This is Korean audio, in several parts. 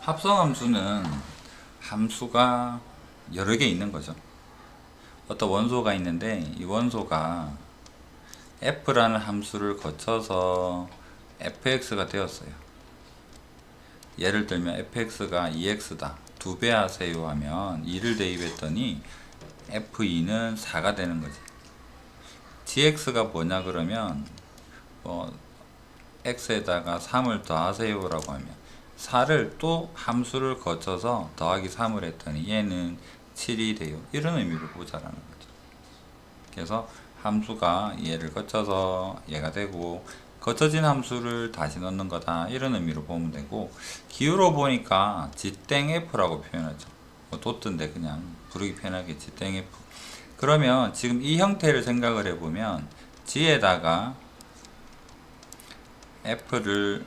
합성함수는 함수가 여러 개 있는 거죠. 어떤 원소가 있는데 이 원소가 f라는 함수를 거쳐서 fx가 되었어요. 예를 들면 fx가 2x다 2배 하세요 하면 2를 대입했더니 f2는 4가 되는 거지. gx가 뭐냐 그러면 x에다가 3을 더하세요 라고 하면 4를 또 함수를 거쳐서 더하기 3을 했더니 얘는 7이 돼요. 이런 의미로 보자라는 거죠. 그래서 함수가 얘를 거쳐서 얘가 되고 거쳐진 함수를 다시 넣는 거다 이런 의미로 보면 되고, 기호로 보니까 g땡f라고 표현하죠. 도트인데 그냥 부르기 편하게 g땡f. 그러면 지금 이 형태를 생각을 해보면 g에다가 f를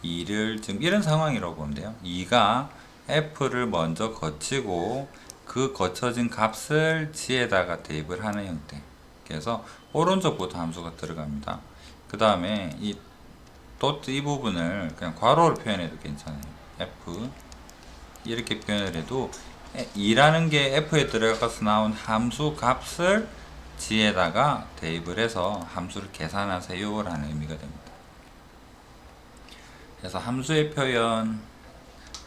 2를 지금 이런 상황이라고 보면 돼요. 2가 f를 먼저 거치고 그 거쳐진 값을 g에다가 대입을 하는 형태. 그래서 오른쪽부터 함수가 들어갑니다. 그 다음에 이 도트 이 부분을 그냥 괄호로 표현해도 괜찮아요. f 이렇게 표현을 해도 2라는 게 f에 들어가서 나온 함수 값을 g에다가 대입을 해서 함수를 계산하세요 라는 의미가 됩니다. 그래서 함수의 표현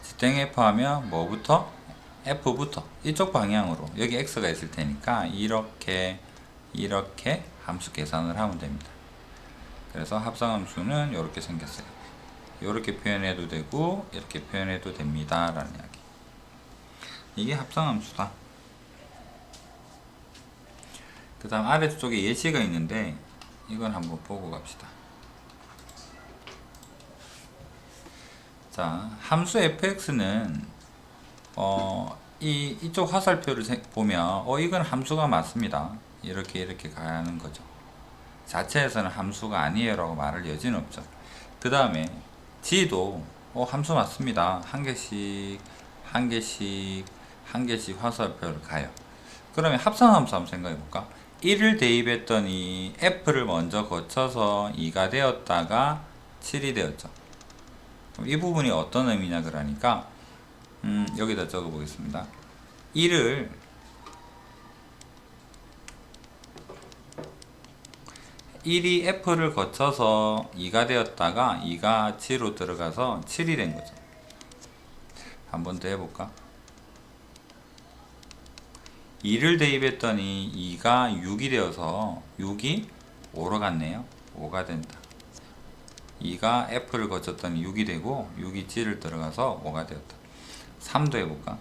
g땡f 하면 뭐부터? f부터 이쪽 방향으로, 여기 x가 있을 테니까 이렇게 함수 계산을 하면 됩니다. 그래서 합성함수는 이렇게 생겼어요. 이렇게 표현해도 되고 이렇게 표현해도 됩니다 라는 이야기. 이게 합성함수다. 그 다음 아래쪽에 예시가 있는데 이건 한번 보고 갑시다. 자, 함수 fx는 이쪽 화살표를 보면 이건 함수가 맞습니다. 이렇게 가는 거죠. 자체에서는 함수가 아니에요 라고 말할 여지는 없죠. 그 다음에 g도 함수 맞습니다. 한 개씩 화살표를 가요. 그러면 합성함수 한번 생각해 볼까? 1을 대입했더니 f를 먼저 거쳐서 2가 되었다가 7이 되었죠. 이 부분이 어떤 의미냐 그러니까 여기다 적어 보겠습니다. 1이 f를 거쳐서 2가 되었다가 2가 g로 들어가서 7이 된 거죠. 한 번 더 해볼까? 2를 대입했더니 2가 6이 되어서 6이 5로 갔네요. 5가 된다. 2가 f를 거쳤더니 6이 되고 6이 g를 들어가서 5가 되었다. 3도 해볼까?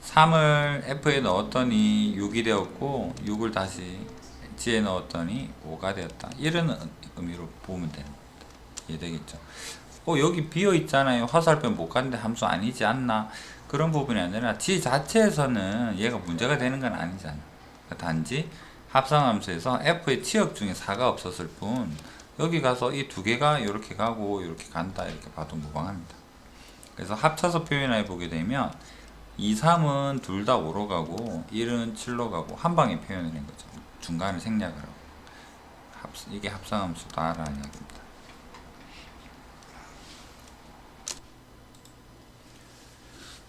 3을 f에 넣었더니 6이 되었고 6을 다시 g에 넣었더니 5가 되었다. 이런 의미로 보면 되는 겁니다. 이해되겠죠? 여기 비어 있잖아요. 화살표 못 갔는데 함수 아니지 않나? 그런 부분이 아니라 g 자체에서는 얘가 문제가 되는 건 아니잖아. 단지 합성함수에서 f의 치역 중에 4가 없었을 뿐 여기 가서 이 두 개가 이렇게 가고 이렇게 간다 이렇게 봐도 무방합니다. 그래서 합쳐서 표현해 보게 되면 2, 3은 둘 다 5로 가고 1은 7로 가고 한 방에 표현을 한 거죠. 중간에 생략을 하고. 이게 합성함수다라는 이야기입니다.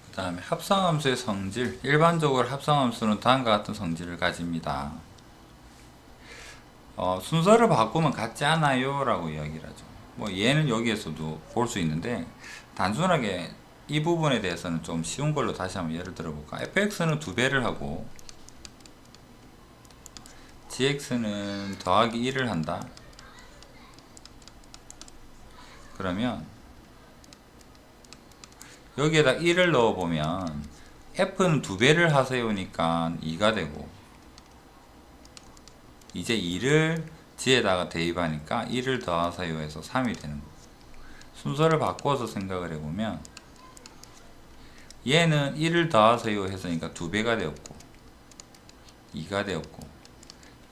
그 다음에 합성함수의 성질. 일반적으로 합성함수는 다음과 같은 성질을 가집니다. 순서를 바꾸면 같지 않아요 라고 이야기를 하죠. 얘는 여기에서도 볼 수 있는데 단순하게 이 부분에 대해서는 좀 쉬운 걸로 다시 한번 예를 들어 볼까. fx는 2배를 하고 gx는 더하기 1을 한다. 그러면 여기에다 1을 넣어 보면 f는 2배를 하세요니까 2가 되고, 이제 2를 g에다가 대입하니까 1을 더하세요 해서 3이 되는 거고, 순서를 바꿔서 생각을 해보면 얘는 1을 더하세요 했으니까 2배가 되었고 2가 되었고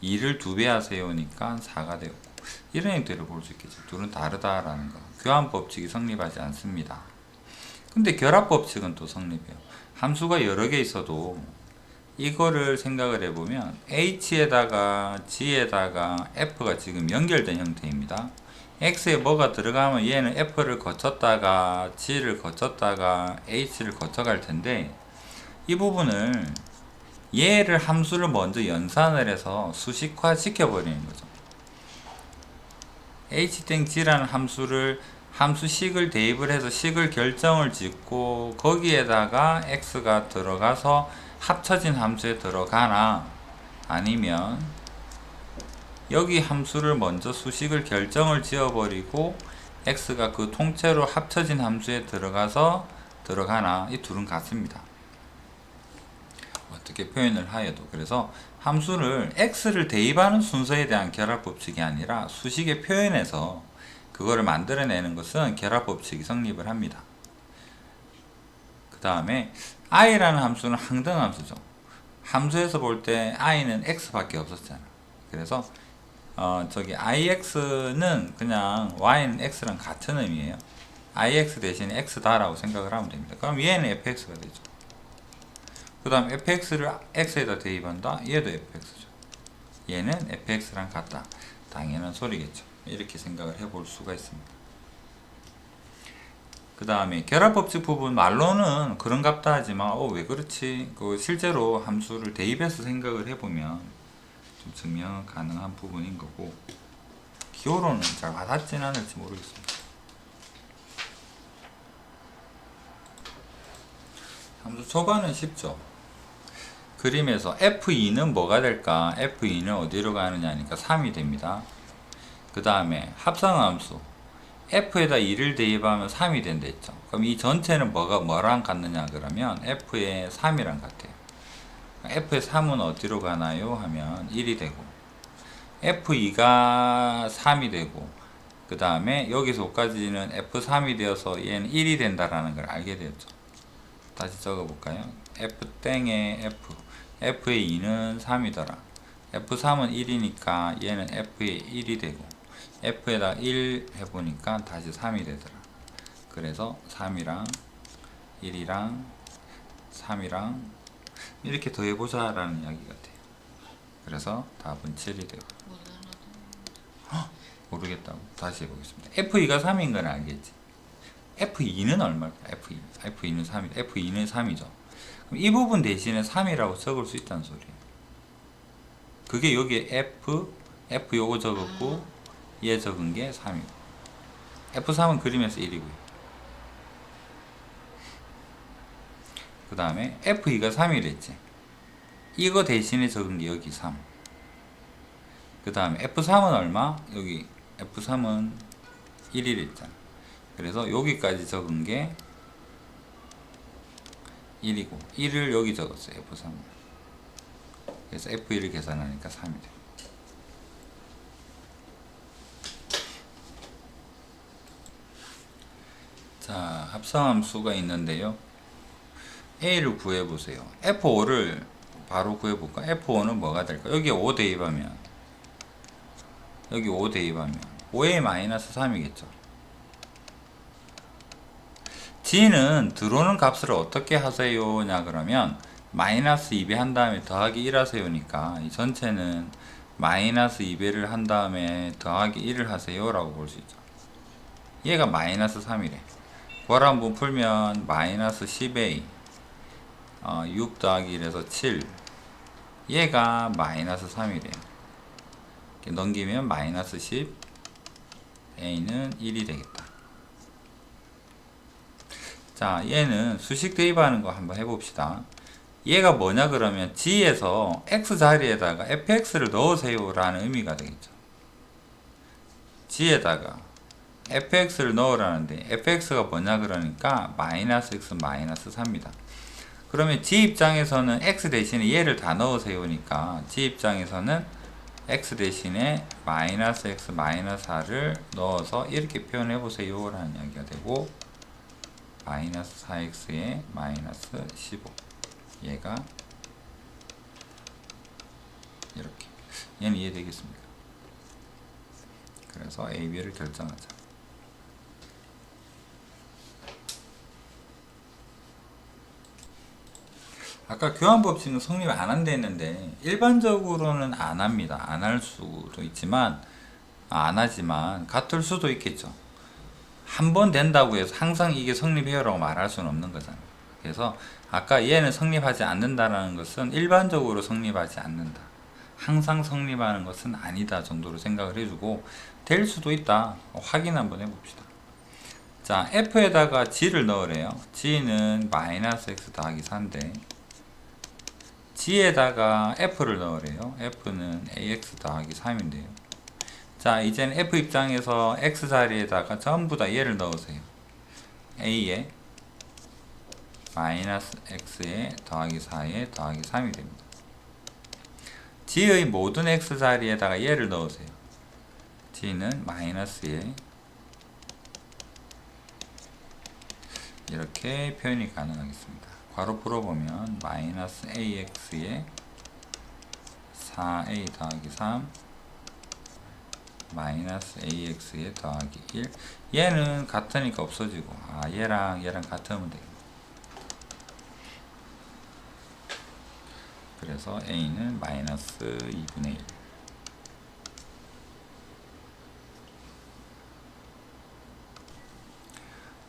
2를 2배 하세요니까 4가 되었고, 이런 형태를 볼 수 있겠죠. 둘은 다르다라는 거. 교환 법칙이 성립하지 않습니다. 근데 결합 법칙은 또 성립해요. 함수가 여러 개 있어도 이거를 생각을 해보면 h에다가 g에다가 f가 지금 연결된 형태입니다. x에 뭐가 들어가면 얘는 f를 거쳤다가 g를 거쳤다가 h를 거쳐갈 텐데, 이 부분을 얘를 함수를 먼저 연산을 해서 수식화 시켜버리는 거죠. h-g라는 함수를 함수식을 대입을 해서 식을 결정을 짓고 거기에다가 x가 들어가서 합쳐진 함수에 들어가나, 아니면 여기 함수를 먼저 수식을 결정을 지어버리고 x가 그 통째로 합쳐진 함수에 들어가서 들어가나, 이 둘은 같습니다. 어떻게 표현을 하여도. 그래서 함수를 x를 대입하는 순서에 대한 결합법칙이 아니라 수식의 표현에서 그거를 만들어내는 것은 결합법칙이 성립을 합니다. 그 다음에 i라는 함수는 항등함수죠. 함수에서 볼 때 i는 x밖에 없었잖아. 그래서 저기 ix는 그냥 y는 x랑 같은 의미예요. ix 대신에 x다라고 생각을 하면 됩니다. 그럼 얘는 fx가 되죠. 그 다음 fx를 x에다 대입한다. 얘도 fx죠. 얘는 fx랑 같다. 당연한 소리겠죠. 이렇게 생각을 해볼 수가 있습니다. 그 다음에 결합법칙 부분, 말로는 그런갑다 하지만 왜 그렇지? 실제로 함수를 대입해서 생각을 해보면 좀 증명 가능한 부분인 거고, 기호로는 잘 와닿지는 않을지 모르겠습니다. 함수 초반은 쉽죠. 그림에서 f2는 뭐가 될까? f2는 어디로 가느냐니까 3이 됩니다. 그 다음에 합성함수 f에다 2를 대입하면 3이 된다 했죠. 그럼 이 전체는 뭐랑 같느냐 그러면 f의 3이랑 같아요. f의 3은 어디로 가나요? 하면 1이 되고, f2가 3이 되고, 그 다음에 여기서까지는 f3이 되어서 얘는 1이 된다라는 걸 알게 되었죠. 다시 적어볼까요? f땡의 f의 2는 3이더라. f3은 1이니까 얘는 f의 1이 되고, f에다 1 해보니까 다시 3이 되더라. 그래서 3이랑 1이랑 3이랑 이렇게 더해보자 라는 이야기 같아요. 그래서 답은 7이 되고. 모르겠다고? 다시 해보겠습니다. f2가 3인 건 알겠지? f2는 얼마일까? f2는 3이다. f2는 3이죠. 그럼 이 부분 대신에 3이라고 적을 수 있다는 소리예요. 그게 여기에 f 요거 적었고 얘 적은 게 3이고, f3은 그림에서 1이고요. 그 다음에 f2가 3이랬지. 이거 대신에 적은 게 여기 3. 그 다음에 f3은 얼마? 여기 f3은 1이랬잖아. 그래서 여기까지 적은 게 1이고 1을 여기 적었어요. f3은. 그래서 f1을 계산하니까 3이 돼요. 자, 합성함수가 있는데요. A를 구해보세요. F5를 바로 구해볼까? F5는 뭐가 될까? 여기 5 대입하면, 여기 5 대입하면 5에 마이너스 3이겠죠. G는 들어오는 값을 어떻게 하세요? 냐 그러면 마이너스 2배 한 다음에 더하기 1 하세요니까 이 전체는 마이너스 2배를 한 다음에 더하기 1을 하세요 라고 볼 수 있죠. 얘가 마이너스 3이래. 그걸 한번 풀면 마이너스 10a 6 더하기 1에서 7, 얘가 마이너스 3이래요. 넘기면 마이너스 10, a는 1이 되겠다. 자, 얘는 수식 대입하는 거 한번 해봅시다. 얘가 뭐냐 그러면 g에서 x 자리에다가 fx를 넣으세요 라는 의미가 되겠죠. g에다가 fx를 넣으라는데 fx가 뭐냐 그러니까 마이너스 x 마이너스 3입니다. 그러면 g 입장에서는 x 대신에 얘를 다 넣으세요니까 g 입장에서는 x 대신에 마이너스 x 마이너스 4를 넣어서 이렇게 표현해 보세요 라는 이야기가 되고, 마이너스 4x에 마이너스 15, 얘가 이렇게. 얘는 이해되겠습니까? 그래서 a, b를 결정하자. 아까 교환법칙은 성립 안 한다 했는데 일반적으로는 안 합니다. 안 할 수도 있지만 안 하지만 같을 수도 있겠죠. 한 번 된다고 해서 항상 이게 성립해요라고 말할 수는 없는 거잖아요. 그래서 아까 얘는 성립하지 않는다라는 것은 일반적으로 성립하지 않는다, 항상 성립하는 것은 아니다 정도로 생각을 해주고, 될 수도 있다 확인 한번 해봅시다. 자, f에다가 g를 넣으래요. g는 마이너스 x 더하기 4인데 g에다가 f를 넣으래요. f는 ax 더하기 3인데요. 자, 이제는 f 입장에서 x 자리에다가 전부 다 얘를 넣으세요. a에 마이너스 x에 더하기 4에 더하기 3이 됩니다. g의 모든 x 자리에다가 얘를 넣으세요. g는 마이너스에, 이렇게 표현이 가능하겠습니다. 괄호 풀어보면 마이너스 ax에 4a 더하기 3 마이너스 ax에 더하기 1. 얘는 같으니까 없어지고, 얘랑 얘랑 같으면 되겠네. 그래서 a는 마이너스 2분의 1.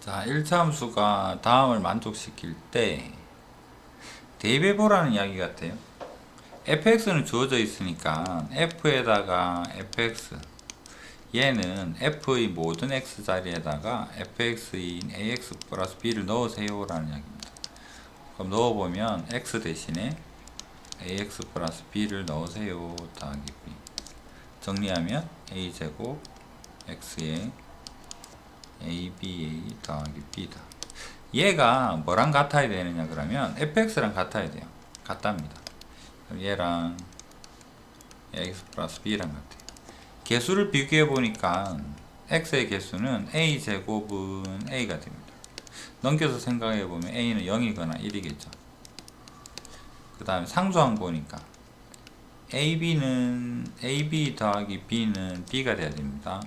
자, 1차 함수가 다음을 만족시킬 때 대입해보라는 이야기 같아요. fx는 주어져 있으니까 f에다가 fx, 얘는 f의 모든 x 자리에다가 fx인 ax 플러스 b를 넣으세요 라는 이야기입니다. 그럼 넣어보면 x 대신에 ax 플러스 b를 넣으세요 더하기 b, 정리하면 a제곱 x에 aba 더하기 b다. 얘가 뭐랑 같아야 되느냐 그러면 fx랑 같아야 돼요. 같답니다. 그럼 얘랑 ax 플러스 b랑 같아요. 개수를 비교해 보니까 x의 개수는 a제곱은 a가 됩니다. 넘겨서 생각해 보면 a는 0이거나 1이겠죠. 그 다음에 상수항 보니까 ab 더하기 b는 b가 돼야 됩니다.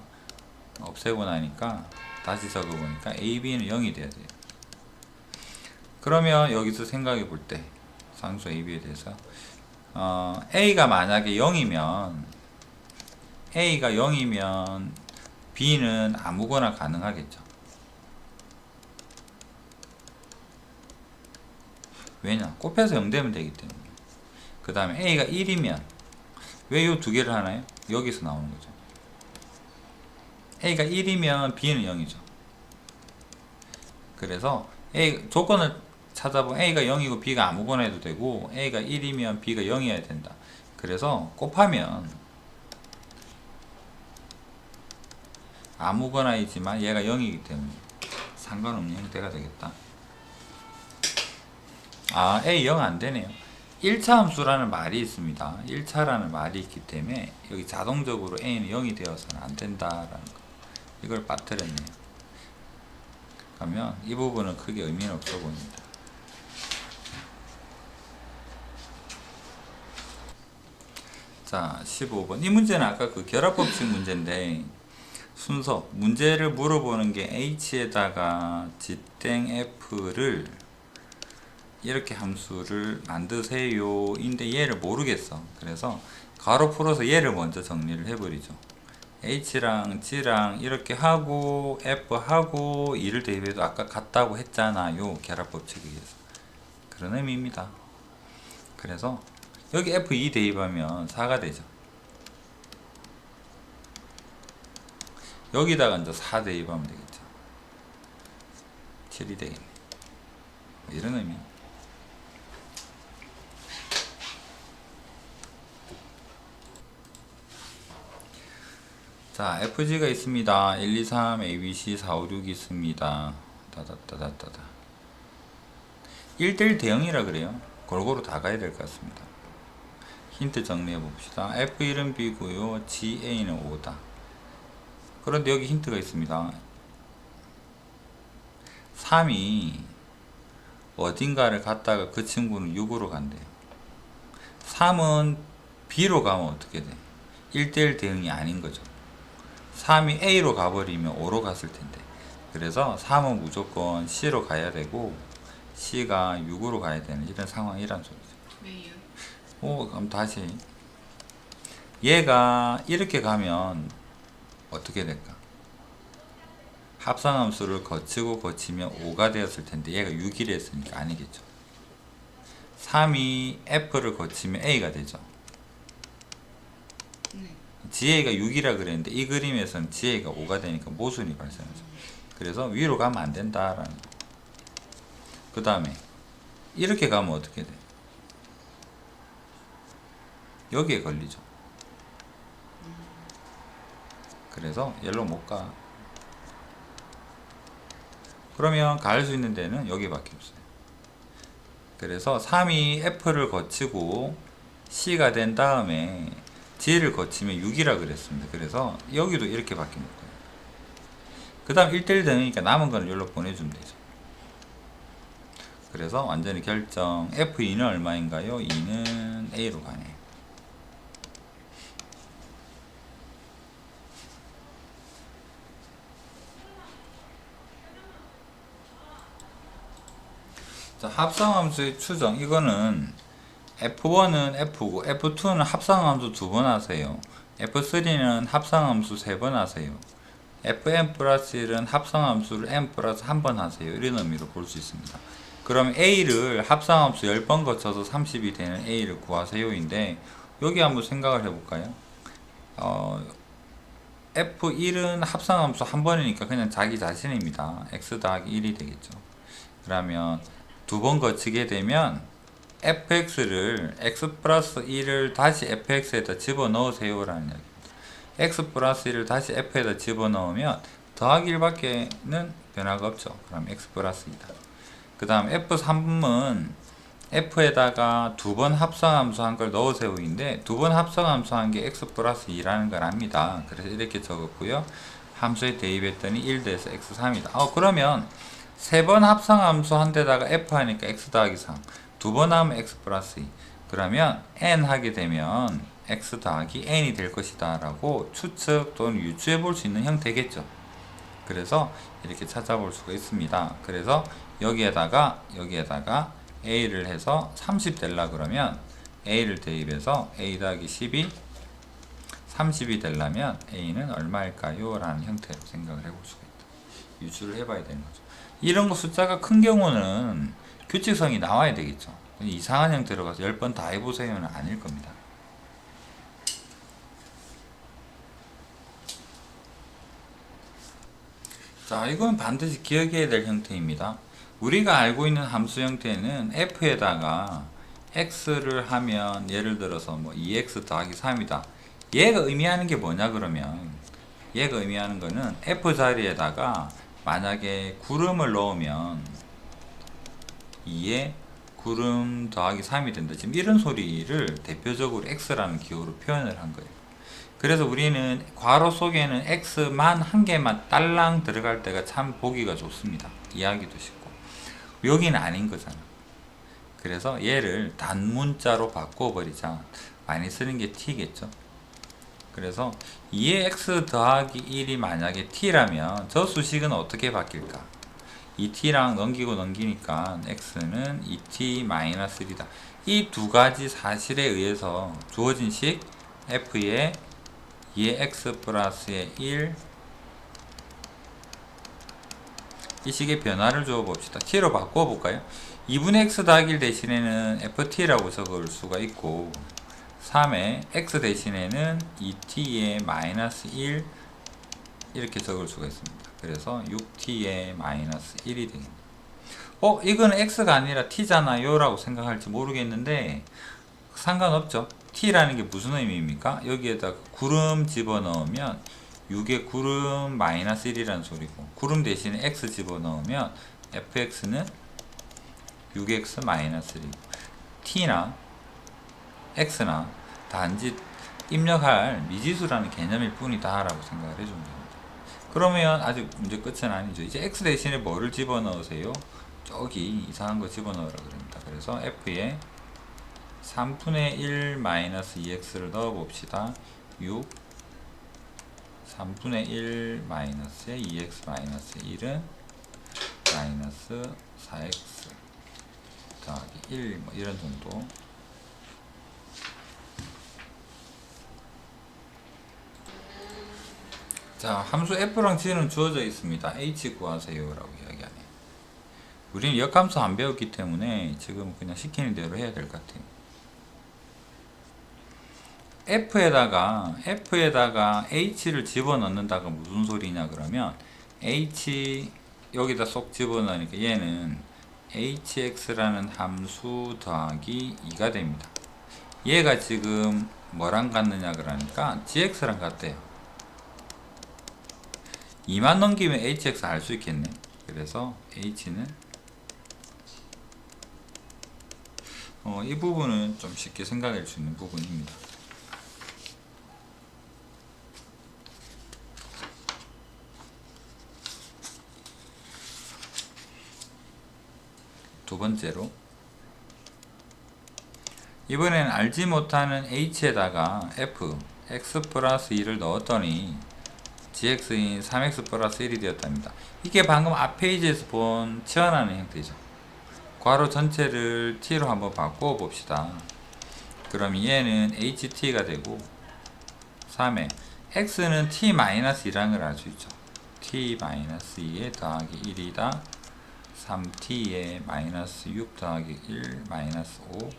없애고 나니까 다시 적어보니까 ab는 0이 돼야 돼요. 그러면 여기서 생각해 볼 때 상수 ab에 대해서 a가 만약에 0이면 b는 아무거나 가능하겠죠. 왜냐? 곱해서 0 되면 되기 때문에. 그 다음에 a가 1이면 왜 이 두 개를 하나요? 여기서 나오는 거죠. a가 1이면 b는 0이죠. 그래서 조건을 찾아보면 a가 0이고 b가 아무거나 해도 되고, a가 1이면 b가 0이어야 된다. 그래서 곱하면 아무거나이지만 얘가 0이기 때문에 상관없는 형태가 되겠다. a 0 안되네요. 1차 함수라는 말이 있습니다. 1차라는 말이 있기 때문에 여기 자동적으로 a는 0이 되어서는 안된다라는 거, 이걸 빠뜨렸네요. 그러면 이 부분은 크게 의미는 없어 보입니다. 자, 15번. 이 문제는 아까 그 결합법칙 문제인데, 순서 문제를 물어보는 게 h에다가 g땡f를 이렇게 함수를 만드세요 인데 얘를 모르겠어. 그래서 가로 풀어서 얘를 먼저 정리를 해버리죠. h랑 g랑 이렇게 하고 f하고 2를 대입해도 아까 같다고 했잖아요, 결합법칙에 의해서. 그런 의미입니다. 그래서 여기 f2 대입하면 4가 되죠. 여기다가 이제 4 대입하면 되겠죠. 7이 되겠네. 이런 의미. 자, FG가 있습니다. 1, 2, 3, ABC, 4, 5, 6 있습니다. 따다따다따다. 1대1 대응이라 그래요. 골고루 다 가야 될 것 같습니다. 힌트 정리해 봅시다. F1은 B고요. GA는 5다. 그런데 여기 힌트가 있습니다. 3이 어딘가를 갔다가 그 친구는 6으로 간대요. 3은 B로 가면 어떻게 돼? 1대1 대응이 아닌 거죠. 3이 A로 가버리면 5로 갔을 텐데. 그래서 3은 무조건 C로 가야 되고 C가 6으로 가야 되는 이런 상황이란 소리죠. 왜요? 그럼 다시. 얘가 이렇게 가면 어떻게 될까? 합성함수를 거치면 5가 되었을 텐데 얘가 6이라 했으니까 아니겠죠. 3이 F를 거치면 A가 되죠. GA가 6이라 그랬는데 이 그림에서는 GA가 5가 되니까 모순이 발생하죠. 그래서 위로 가면 안 된다라는. 그 다음에 이렇게 가면 어떻게 돼? 여기에 걸리죠. 그래서 여기로 못 가. 그러면 갈 수 있는 데는 여기밖에 없어요. 그래서 3이 F를 거치고 C가 된 다음에 G를 거치면 6이라 그랬습니다. 그래서 여기도 이렇게 바뀌는 거예요. 그 다음 1대1 되니까 남은 거는 여기로 보내주면 되죠. 그래서 완전히 결정. F2는 얼마인가요? 2는 A로 가네요. 자, 합성함수의 추정. 이거는 F1은 F고 F2는 합성함수 2번 하세요. F3는 합성함수 3번 하세요. Fn 플러스 1은 합성함수를 n 플러스 1번 하세요. 이런 의미로 볼 수 있습니다. 그럼 A를 합성함수 10번 거쳐서 30이 되는 A를 구하세요인데 여기 한번 생각을 해볼까요? F1은 합성함수 한 번이니까 그냥 자기 자신입니다. x 더하기 1이 되겠죠. 그러면 2번 거치게 되면 fx를 x 플러스 1을 다시 fx에다 집어넣으세요 라는 이야기입니다. x 플러스 1을 다시 f에다 집어넣으면 더하기 1밖에는 변화가 없죠. 그럼 x 플러스 2다. 그 다음 f3은 f에다가 2번 합성함수 한 걸 넣으세요인데 2번 합성함수 한 게 x 플러스 2라는 걸 압니다. 그래서 이렇게 적었고요. 함수에 대입했더니 1 돼서 x3이다. 그러면 3번 합성함수 한 데다가 f 하니까 x 더하기 3 2번 하면 x 플러스 2 그러면 n 하게 되면 x 더하기 n이 될 것이다 라고 추측 또는 유추해 볼 수 있는 형태겠죠. 그래서 이렇게 찾아볼 수가 있습니다. 그래서 여기에다가 a를 해서 30 되려 그러면 a를 대입해서 a 더하기 10이 30이 되려면 a는 얼마일까요? 라는 형태로 생각을 해볼 수가 있다. 유추를 해봐야 되는 거죠. 이런 거 숫자가 큰 경우는 규칙성이 나와야 되겠죠. 이상한 형태로 가서 10번 다 해보세요는 아닐 겁니다. 자, 이건 반드시 기억해야 될 형태입니다. 우리가 알고 있는 함수 형태는 f에다가 x를 하면 예를 들어서 뭐 2x 더하기 3이다. 얘가 의미하는 게 뭐냐 그러면 얘가 의미하는 거는 f 자리에다가 만약에 구름을 넣으면 2에 구름 더하기 3이 된다. 지금 이런 소리를 대표적으로 x라는 기호로 표현을 한 거예요. 그래서 우리는 괄호 속에는 x만 한 개만 딸랑 들어갈 때가 참 보기가 좋습니다. 이해하기도 쉽고. 여기는 아닌 거잖아. 그래서 얘를 단문자로 바꿔버리자. 많이 쓰는 게 t겠죠. 그래서 2의 x 더하기 1이 만약에 t라면 저 수식은 어떻게 바뀔까? 2t랑 넘기니까 x는 2t-1이다. 이 두 가지 사실에 의해서 주어진 식 f의 2의 x 플러스의 1 이 식의 변화를 주어 봅시다. t로 바꿔 볼까요? 2분의 x 더하기 1 대신에는 ft라고 적을 수가 있고 3의 x 대신에는 2t의 마이너스 1 이렇게 적을 수가 있습니다. 그래서 6t의 마이너스 1이 되겠네요. 이거는 x가 아니라 t잖아요 라고 생각할지 모르겠는데 상관없죠. t라는 게 무슨 의미입니까? 여기에다 구름 집어넣으면 6의 구름 마이너스 1이라는 소리고 구름 대신에 x 집어넣으면 fx는 6x 마이너스 1이고 t나 x나 단지 입력할 미지수라는 개념일 뿐이다 라고 생각을 해주면 됩니다. 그러면 아직 문제 끝은 아니죠. 이제 x 대신에 뭐를 집어넣으세요? 저기 이상한 거 집어넣으라 그럽니다. 그래서 f에 3분의 1 마이너스 2x를 넣어 봅시다. 6 3분의 1 마이너스에 2x 마이너스 1은 마이너스 4x 더하기 1 뭐 이런 정도. 자, 함수 f랑 g는 주어져 있습니다. h 구하세요 라고 이야기하네. 우리는 역함수 안 배웠기 때문에 지금 그냥 시키는 대로 해야 될 것 같아요. f에다가 h를 집어넣는다가 무슨 소리냐 그러면 h 여기다 쏙 집어넣으니까 얘는 hx라는 함수 더하기 2가 됩니다. 얘가 지금 뭐랑 같느냐 그러니까 gx랑 같대요. 2만 넘기면 hx 알 수 있겠네. 그래서 h는 이 부분은 좀 쉽게 생각할 수 있는 부분입니다. 두 번째로 이번엔 알지 못하는 h에다가 f x 플러스 2를 넣었더니 gx인 3x 플러스 1이 되었답니다. 이게 방금 앞 페이지에서 본 치환하는 형태죠. 괄호 전체를 t로 한번 바꿔 봅시다. 그럼 얘는 ht가 되고 3에 x는 t-2라는 걸 알 수 있죠. t-2에 더하기 1이다. 3t에 마이너스 6 더하기 1 마이너스 5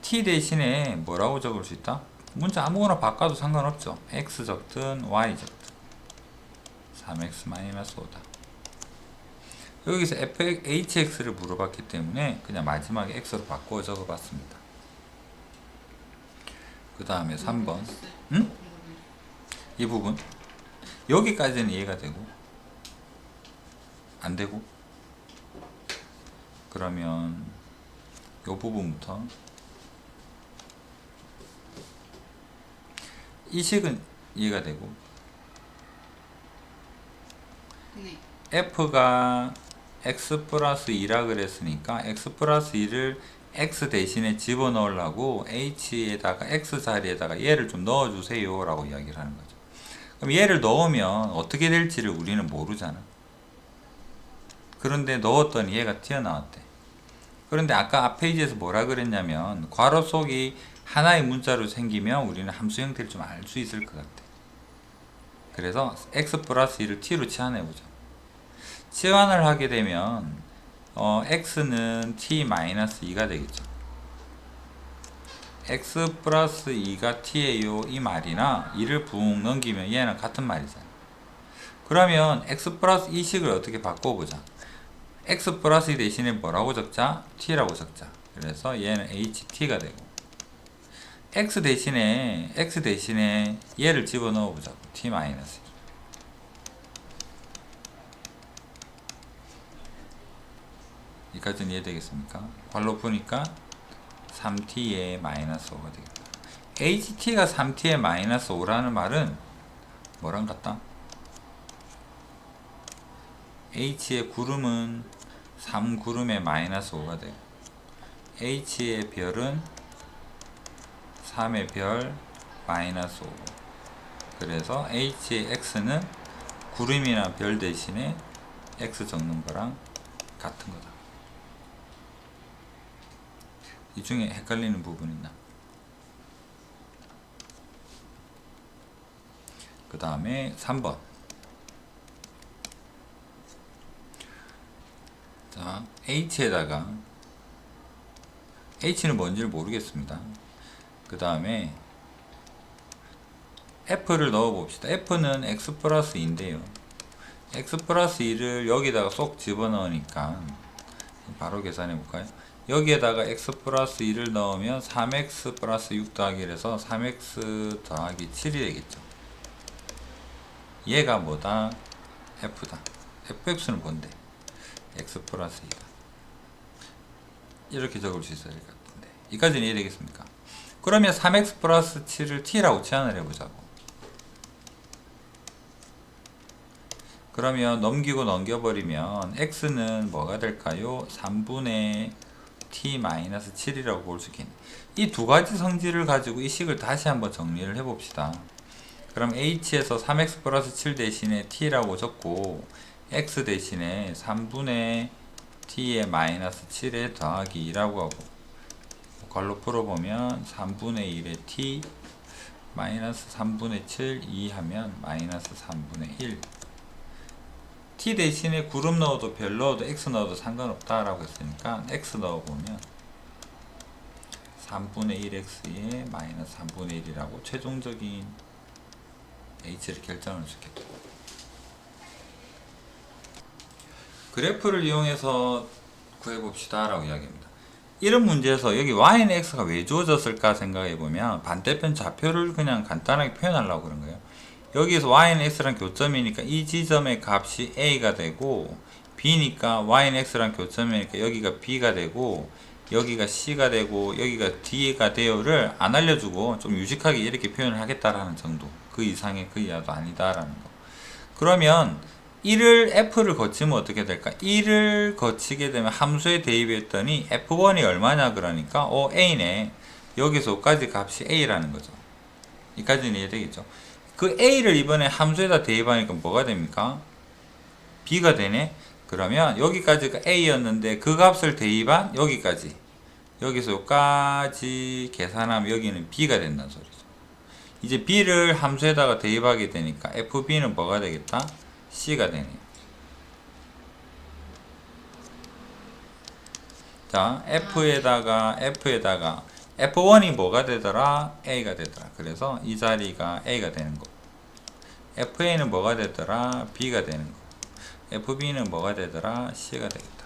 t 대신에 뭐라고 적을 수 있다? 문자 아무거나 바꿔도 상관없죠. x 적든 y 적든 3x 마이너스 5다. 여기서 hx를 물어봤기 때문에 그냥 마지막에 x로 바꿔 적어봤습니다. 그 다음에 3번 응? 이 부분 여기까지는 이해가 되고 안 되고 그러면 이 부분부터 이 식은 이해가 되고 네. f가 x 플러스 2라 그랬으니까 x 플러스 2를 x 대신에 집어넣으려고 h에다가 x 자리에다가 얘를 좀 넣어주세요 라고 이야기를 하는 거죠. 그럼 얘를 넣으면 어떻게 될지를 우리는 모르잖아. 그런데 넣었더니 얘가 튀어나왔대. 그런데 아까 앞 페이지에서 뭐라 그랬냐면 괄호 속이 하나의 문자로 생기면 우리는 함수 형태를 좀 알 수 있을 것 같아. 그래서 x 플러스 2를 t로 치환해보자. 치환을 하게 되면 x는 t-2가 되겠죠. x 플러스 2가 t예요 이 말이나 2를 붕 넘기면 얘는 같은 말이잖아. 그러면 x 플러스 2식을 어떻게 바꿔보자. x 플러스 2 대신에 뭐라고 적자? t라고 적자. 그래서 얘는 ht가 되고 x 대신에 얘를 집어넣어 보자고. t-2 여기까지는 이해되겠습니까? 괄호 푸니까 3t에 마이너스 5가 되겠다. ht가 3t에 마이너스 5라는 말은 뭐랑 같다? h의 구름은 3구름에 마이너스 5가 되고 h의 별은 3의 별 마이너스 5. 그래서 h의 x는 구름이나 별 대신에 x 적는 거랑 같은 거다. 이 중에 헷갈리는 부분 있나? 그 다음에 3번. 자, h에다가 h는 뭔지를 모르겠습니다. 그 다음에 f를 넣어 봅시다. f는 x 플러스 2인데요. x 플러스 2를 여기다가 쏙 집어넣으니까 바로 계산해 볼까요? 여기에다가 x 플러스 2를 넣으면 3x 플러스 6 더하기 1에서 3x 더하기 7이 되겠죠. 얘가 뭐다? f다. fx는 뭔데? x 플러스 2다. 이렇게 적을 수 있어야 될 것 같은데 이까지는 이해되겠습니까? 그러면 3x 플러스 7을 t라고 치환을 해보자고. 그러면 넘기고 넘겨버리면 x는 뭐가 될까요? 3분의 t-7이라고 볼 수 있겠네. 이 두 가지 성질을 가지고 이 식을 다시 한번 정리를 해봅시다. 그럼 h에서 3x 플러스 7 대신에 t라고 적고 x 대신에 3분의 t의 마이너스 7에 더하기 2라고 하고 괄호 풀어보면 3분의 1의 t 마이너스 3분의 7 2 하면 마이너스 3분의 1. t 대신에 그룹 넣어도 별 넣어도 x 넣어도 상관없다라고 했으니까 x 넣어보면 3분의 1x에 마이너스 3분의 1이라고 최종적인 h를 결정할 수 있겠다. 그래프를 이용해서 구해봅시다 라고 이야기합니다. 이런 문제에서 여기 y는 x가 왜 주어졌을까 생각해보면 반대편 좌표를 그냥 간단하게 표현하려고 그런 거예요. 여기서 y는 x랑 교점이니까 이 지점의 값이 a가 되고, b니까 y는 x랑 교점이니까 여기가 b가 되고, 여기가 c가 되고, 여기가 d가 되요를 안 알려주고 좀 유식하게 이렇게 표현을 하겠다라는 정도. 그 이상의 그 이하도 아니다라는 거. 그러면 1을 f를 거치면 어떻게 될까? 1을 거치게 되면 함수에 대입했더니 f1이 얼마냐 그러니까 a네. 여기서 까지 값이 a라는 거죠. 이까지는 이해되겠죠? 그 a를 이번에 함수에다 대입하니까 뭐가 됩니까? b가 되네. 그러면 여기까지가 a였는데 그 값을 대입한 여기까지, 여기서 여기까지 계산하면 여기는 b가 된다는 소리죠. 이제 b를 함수에다가 대입하게 되니까 fb는 뭐가 되겠다? c가 되네요. 자, f에다가 f1이 뭐가 되더라? a가 되더라. 그래서 이 자리가 a가 되는 거. fa는 뭐가 되더라? b가 되는 거. fb는 뭐가 되더라? c가 되겠다.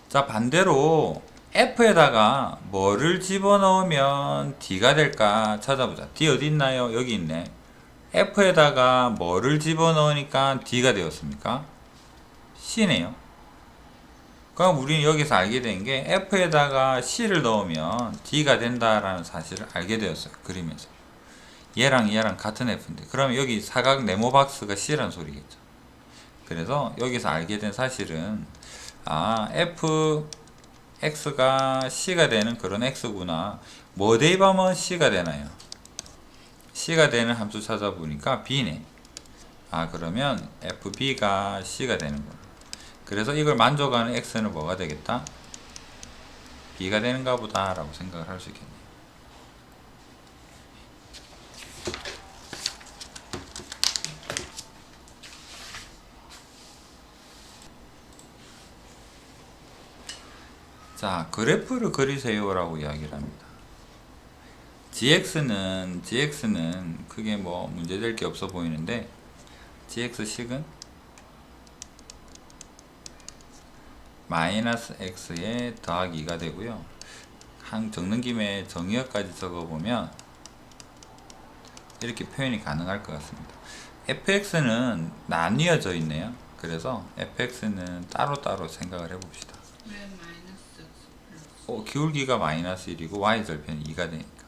자, 반대로 f에다가 뭐를 집어넣으면 d가 될까 찾아보자. d 어디 있나요? 여기 있네. f에다가 뭐를 집어넣으니까 d가 되었습니까? c네요. 그럼 우리는 여기서 알게 된 게 f에다가 c를 넣으면 d가 된다라는 사실을 알게 되었어요. 그림에서. 얘랑 얘랑 같은 f인데, 그러면 여기 사각 네모 박스가 c라는 소리겠죠. 그래서 여기서 알게 된 사실은 x가 c가 되는 그런 x구나. 뭐 대입하면 c가 되나요? c가 되는 함수 찾아보니까 b네. 그러면 fb가 c가 되는구나. 그래서 이걸 만족하는 x는 뭐가 되겠다? b가 되는가 보다 라고 생각을 할 수 있겠네요. 자, 그래프를 그리세요 라고 이야기를 합니다. gx는 크게 뭐 문제될 게 없어 보이는데, gx식은 마이너스 x에 더하기 2가 되고요. 적는 김에 정의역까지 적어보면 이렇게 표현이 가능할 것 같습니다. fx는 나뉘어져 있네요. 그래서 fx는 따로따로 생각을 해봅시다. 왜 마이너스 플러스? 기울기가 마이너스 1이고 y절편이 2가 되니까.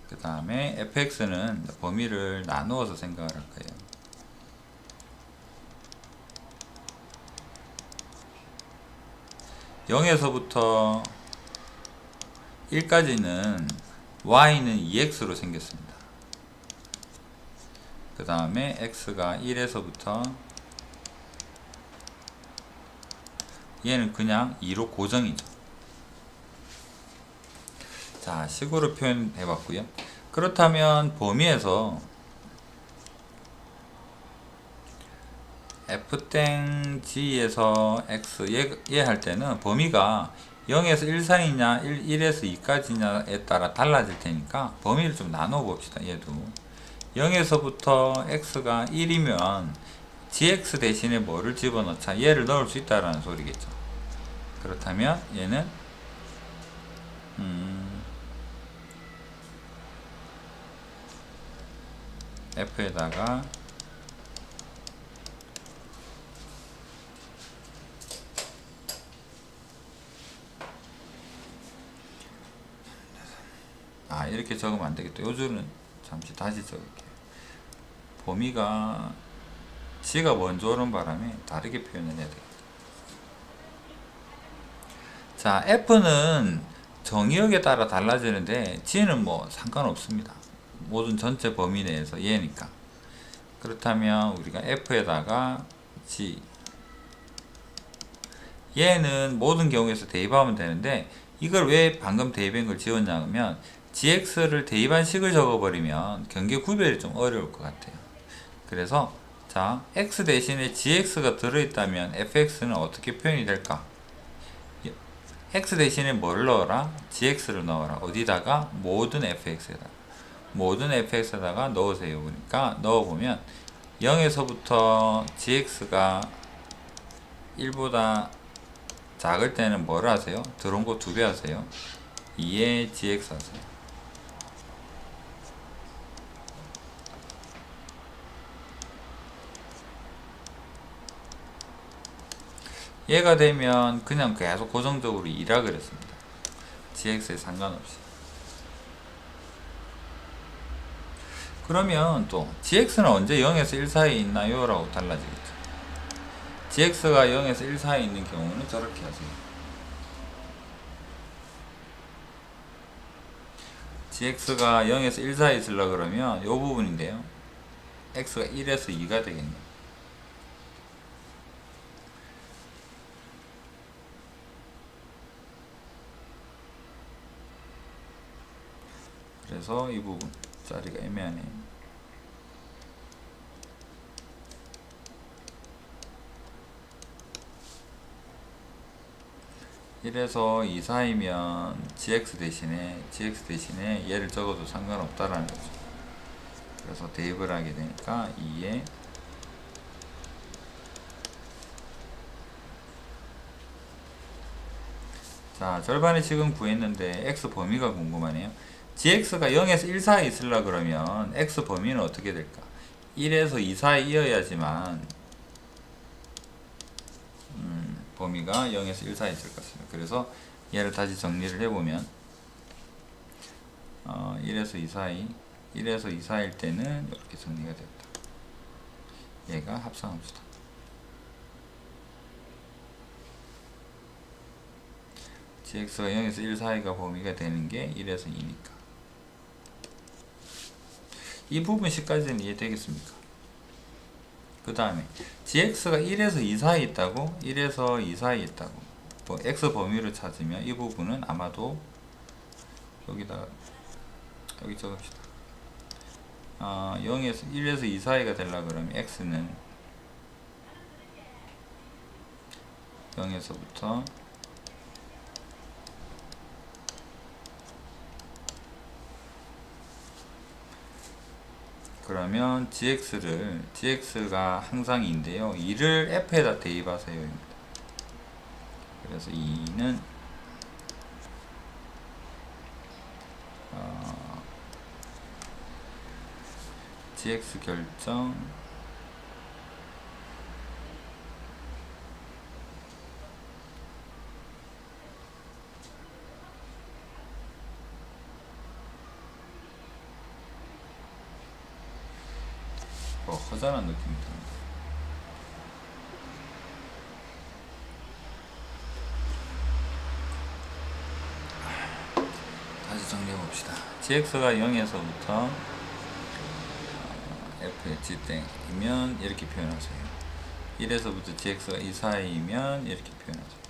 그 다음에 fx는 범위를 나누어서 생각을 할 거예요. (0에서부터) 1까지는 y는 2x로 생겼습니다. 그 다음에 x가 1에서부터 얘는 그냥 2로 고정이죠. 자, 식으로 표현해 봤고요. 그렇다면 범위에서 f'g에서 x 얘 할 때는 범위가 0에서 1 사이냐 1에서 2까지냐에 따라 달라질 테니까 범위를 좀 나눠 봅시다. 얘도 0에서부터 x가 1이면 gx 대신에 뭐를 집어넣자? 얘를 넣을 수 있다라는 소리겠죠. 그렇다면 얘는 f에다가 이렇게 적으면 안 되겠다. 요 줄은 잠시 다시 적을게요. 범위가 g가 먼저 오는 바람에 다르게 표현을 해야 되겠다. 자, f는 정의역에 따라 달라지는데 g는 뭐 상관없습니다. 모든 전체 범위 내에서 얘니까. 그렇다면 우리가 f에다가 g 얘는 모든 경우에서 대입하면 되는데 이걸 왜 방금 대입한 걸 지웠냐 하면 gx를 대입한 식을 적어버리면 경계 구별이 좀 어려울 것 같아요. 그래서 자 x 대신에 gx가 들어있다면 fx는 어떻게 표현이 될까? x 대신에 뭘 넣어라? gx를 넣어라. 어디다가? 모든 fx에다가. 모든 fx에다가 넣으세요. 그러니까 넣어보면 0에서부터 gx가 1보다 작을 때는 뭘 하세요? 들어온 거 2배 하세요. 2에 gx 하세요. 얘가 되면 그냥 계속 고정적으로 2라 그랬습니다. gx에 상관없이. 그러면 또 gx는 언제 0에서 1 사이에 있나요? 라고 달라지겠죠. gx가 0에서 1 사이에 있는 경우는 저렇게 하세요. gx가 0에서 1 사이에 있으려 그러면 이 부분인데요. x가 1에서 2가 되겠네요. 그래서 이 부분 자리가 애매하네요. 이래서 2 사이면 gx 대신에 얘를 적어도 상관없다라는 거죠. 그래서 대입을 하게 되니까 2에 자 절반의 식은 구했는데 x 범위가 궁금하네요. gx가 0에서 1 사이에 있으려 그러면 x 범위는 어떻게 될까? 1에서 2 사이이어야지만 범위가 0에서 1 사이에 있을 것 같습니다. 그래서 얘를 다시 정리를 해보면 1에서 2 사이 1에서 2 사이일 때는 이렇게 정리가 됐다. 얘가 합성함수다. gx가 0에서 1 사이가 범위가 되는 게 1에서 2니까 이 부분식까지는 이해되겠습니까? 그 다음에 gx가 1에서 2 사이 있다고? 1에서 2 사이 있다고 뭐 x 범위를 찾으면 이 부분은 아마도 여기다가 여기 적읍시다. 1에서 2 사이가 되려 그러면 x는 0에서부터 그러면 gx가 항상 2인데요 2를 f에다 대입하세요 입니다. 그래서 2는 gx 결정 허전한 느낌이 듭니다. 다시 정리해봅시다. gx가 0에서부터 f의 g땡이면 이렇게 표현하세요. 1에서부터 gx가 2 사이이면 이렇게 표현하세요.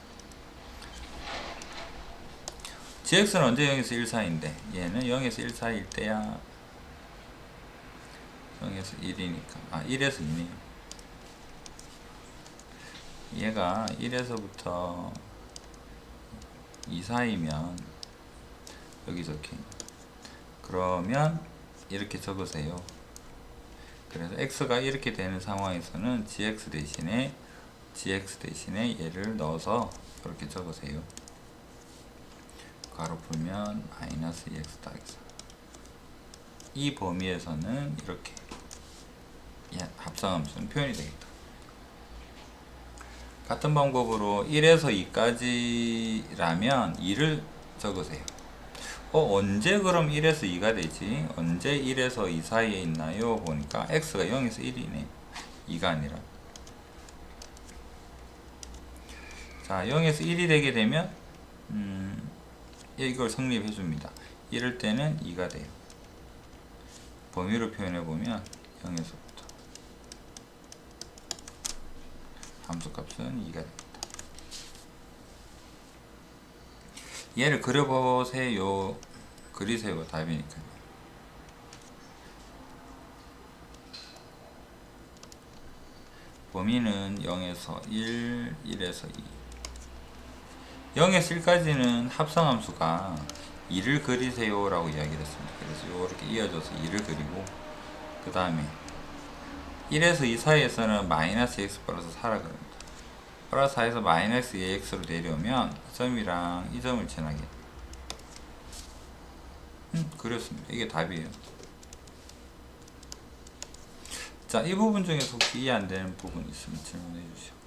gx는 언제 0에서 1 사이인데 얘는 0에서 1 사이일 때야 0에서 1이니까 1에서 2네요. 얘가 1에서부터 2 사이면 여기 적힌 그러면 이렇게 적으세요. 그래서 x가 이렇게 되는 상황에서는 gx 대신에 얘를 넣어서 이렇게 적으세요. 괄호 풀면 마이너스 2x 더하기 4. 이 범위에서는 이렇게 합성함수는 표현이 되겠다. 같은 방법으로 1에서 2까지라면 2를 적으세요. 언제 그럼 1에서 2가 되지? 언제 1에서 2 사이에 있나요? 보니까 x가 0에서 1이네. 2가 아니라. 자, 0에서 1이 되게 되면 이걸 성립해 줍니다. 이럴 때는 2가 돼요. 범위로 표현해 보면 0에서부터 함수값은 2가 됩니다. 얘를 그려보세요. 그리세요가 답이니까요. 범위는 0에서 1, 1에서 2. 0에서 1까지는 합성함수가 2를 그리세요 라고 이야기를 했습니다. 그래서 이렇게 이어져서 2를 그리고 그 다음에 1에서 2 사이에서는 마이너스 x 플러스 4라 그럽니다. 플러스 4에서 마이너스 2x로 내려오면 이 점이랑 이 점을 지나게 그렸습니다. 이게 답이에요. 자, 이 부분 중에서 혹시 이해 안 되는 부분 있으면 질문해 주시오.